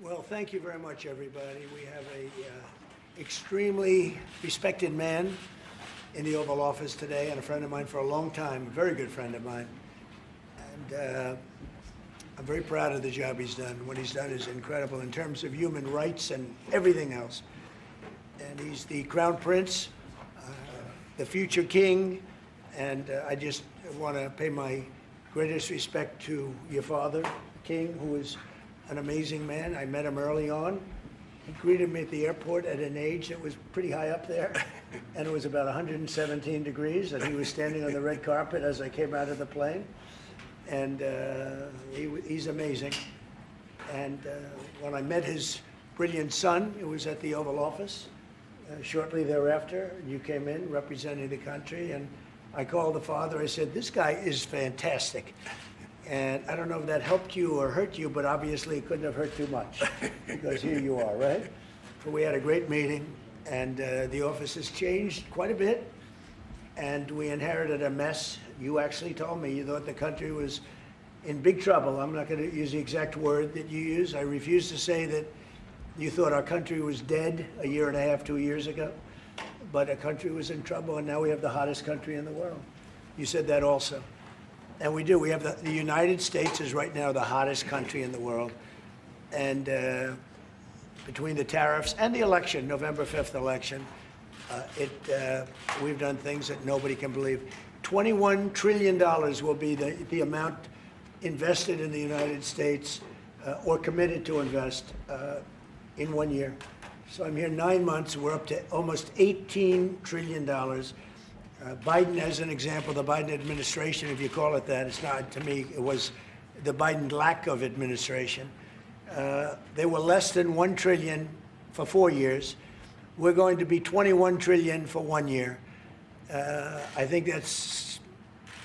Well, thank you very much, everybody. We have a extremely respected man in the Oval Office today, and a friend of mine for a long time, a very good friend of mine. And I'm very proud of the job he's done. What he's done is incredible in terms of human rights and everything else. And he's the Crown Prince, the future king, and I just want to pay my greatest respect to your father, King, who is an amazing man. I met him early on. He greeted me at the airport at an age that was pretty high up there, and it was about 117 degrees, and he was standing on the red carpet as I came out of the plane. And he's amazing. And when I met his brilliant son, it was at the Oval Office. Shortly thereafter, you came in representing the country, and I called the father. I said, "This guy is fantastic." And I don't know if that helped you or hurt you, but obviously it couldn't have hurt too much, because here you are, right? So we had a great meeting, and the office has changed quite a bit, and we inherited a mess. You actually told me you thought the country was in big trouble. I'm not going to use the exact word that you use. I refuse to say that you thought our country was dead a year and a half, 2 years ago, but our country was in trouble, and now we have the hottest country in the world. You said that also. And we do. We have the United States is right now the hottest country in the world. And between the tariffs and the election, November 5th election, we've done things that nobody can believe. $21 trillion will be the amount invested in the United States or committed to invest in 1 year. So I'm here 9 months. We're up to almost $18 trillion. Biden, as an example, the Biden administration, if you call it that, it's not, to me, it was the Biden lack of administration. They were less than $1 trillion for 4 years. We're going to be $21 trillion for 1 year. I think that's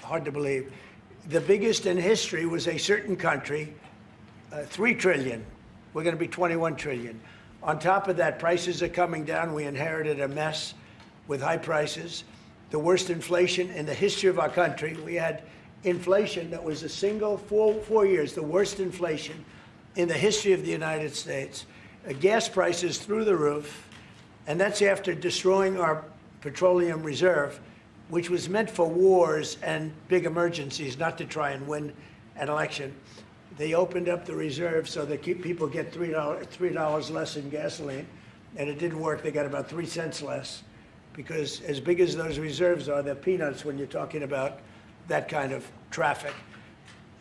hard to believe. The biggest in history was a certain country, $3 trillion. We're going to be $21 trillion. On top of that, prices are coming down. We inherited a mess with high prices. The worst inflation in the history of our country. We had inflation that was a single 4 years, the worst inflation in the history of the United States. Gas prices through the roof, and that's after destroying our petroleum reserve, which was meant for wars and big emergencies, not to try and win an election. They opened up the reserve so that people get $3 less in gasoline, and it didn't work. They got about 3 cents less, because as big as those reserves are, they're peanuts when you're talking about that kind of traffic.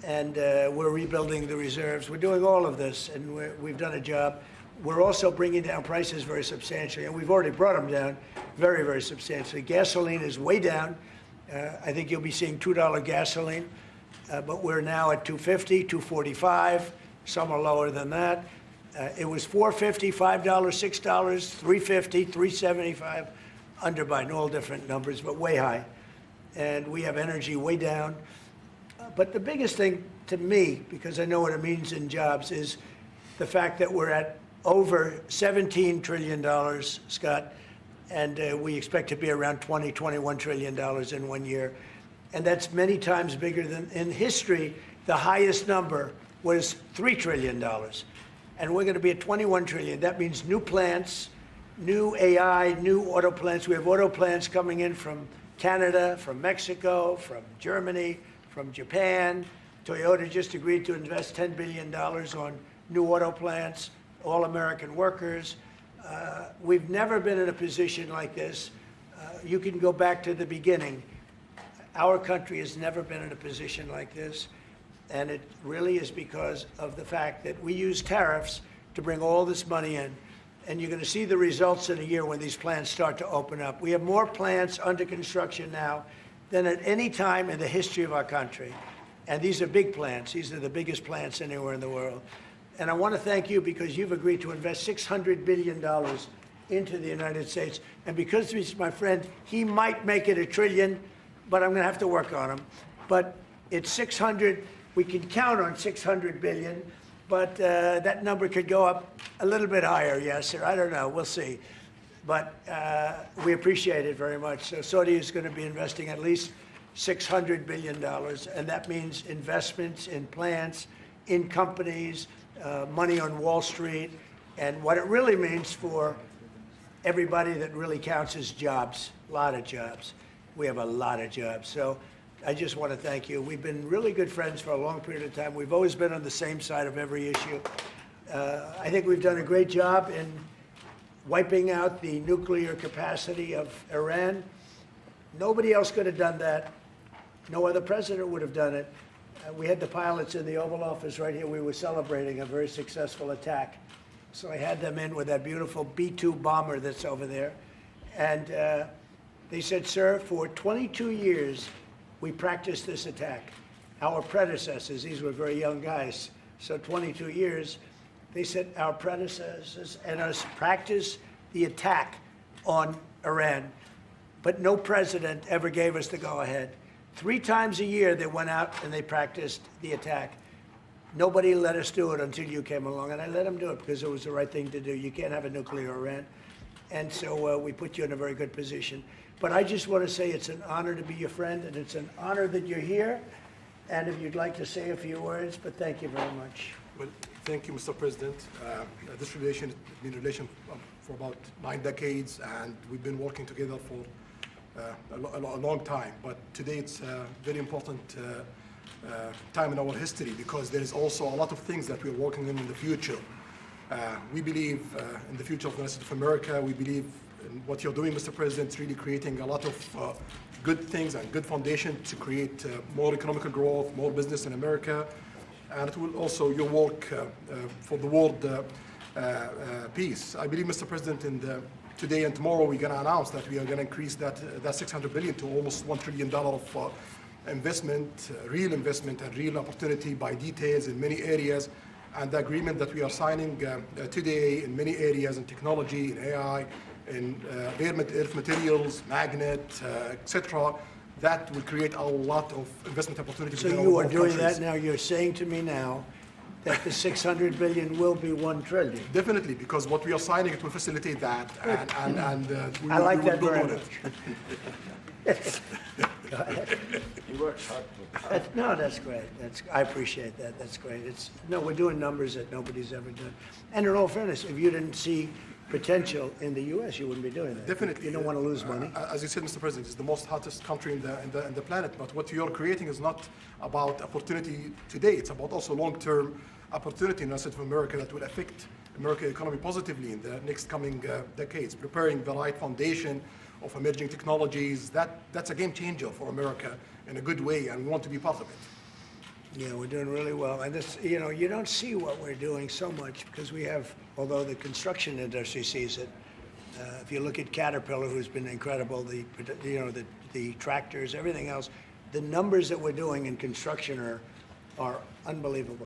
And we're rebuilding the reserves. We're doing all of this, and we've done a job. We're also bringing down prices very substantially, and we've already brought them down very, very substantially. Gasoline is way down. I think you'll be seeing $2 gasoline, but we're now at $2.50, $2.45. Some are lower than that. It was $4.50, $5, $6, $3.50, $3.75. Under Biden, all different numbers, but way high. And we have energy way down. But the biggest thing to me, because I know what it means in jobs, is the fact that we're at over $17 trillion, Scott, and we expect to be around $21 trillion in 1 year. And that's many times bigger than, in history, the highest number was $3 trillion. And we're going to be at $21 trillion. That means new plants, new AI, new auto plants. We have auto plants coming in from Canada, from Mexico, from Germany, from Japan. Toyota just agreed to invest $10 billion on new auto plants, all American workers. We've never been in a position like this. You can go back to the beginning. Our country has never been in a position like this. And it really is because of the fact that we use tariffs to bring all this money in. And you're going to see the results in a year when these plants start to open up. We have more plants under construction now than at any time in the history of our country. And these are big plants. These are the biggest plants anywhere in the world. And I want to thank you because you've agreed to invest $600 billion into the United States. And because he's my friend, he might make it $1 trillion, but I'm going to have to work on him. But it's 600. We can count on 600 billion. But that number could go up a little bit higher, yes, or I don't know. We'll see. But we appreciate it very much. So Saudi is going to be investing at least $600 billion, and that means investments in plants, in companies, money on Wall Street, and what it really means for everybody that really counts is jobs, a lot of jobs. We have a lot of jobs. So I just want to thank you. We've been really good friends for a long period of time. We've always been on the same side of every issue. I think we've done a great job in wiping out the nuclear capacity of Iran. Nobody else could have done that. No other president would have done it. We had the pilots in the Oval Office right here. We were celebrating a very successful attack. So I had them in with that beautiful B-2 bomber that's over there. And they said, sir, for 22 years, we practiced this attack. Our predecessors, these were very young guys, so 22 years, they said our predecessors and us practiced the attack on Iran, but no president ever gave us the go-ahead. 3 times a year they went out and they practiced the attack. Nobody let us do it until you came along, and I let them do it because it was the right thing to do. You can't have a nuclear Iran. And so we put you in a very good position. But I just want to say it's an honor to be your friend, and it's an honor that you're here. And if you'd like to say a few words, but thank you very much. Well, thank you, Mr. President. This relation has been a relation for about 9 decades, and we've been working together for a long time. But today it's a very important time in our history because there is also a lot of things that we're working in the future. We believe in the future of the United States of America. We believe in what you're doing, Mr. President, is really creating a lot of good things and good foundation to create more economic growth, more business in America. And it will also your work for the world peace. I believe, Mr. President, today and tomorrow we're going to announce that we are going to increase that $600 billion to almost $1 trillion of investment, real investment and real opportunity by details in many areas. And the agreement that we are signing today in many areas in technology, in AI, in earth materials, magnet, etc., that will create a lot of investment opportunities. So you are doing that now. You're saying to me now that the $600 billion will be $1 trillion. Definitely, because what we are signing, it will facilitate that, and we I like that will very build on it. Go ahead. He works hard. No, that's great. I appreciate that. That's great. We're doing numbers that nobody's ever done. And in all fairness, if you didn't see potential in the U.S., you wouldn't be doing that. Definitely. You don't want to lose money. As you said, Mr. President, it's the most hottest country in the planet. But what you're creating is not about opportunity today. It's about also long-term opportunity in the United States of America that will affect American economy positively in the next coming decades. Preparing the right foundation of emerging technologies, that's a game changer for America in a good way, and we want to be part of it. Yeah, we're doing really well. And this, you don't see what we're doing so much because we have, although the construction industry sees it. If you look at Caterpillar, who's been incredible, the tractors, everything else, the numbers that we're doing in construction are unbelievable.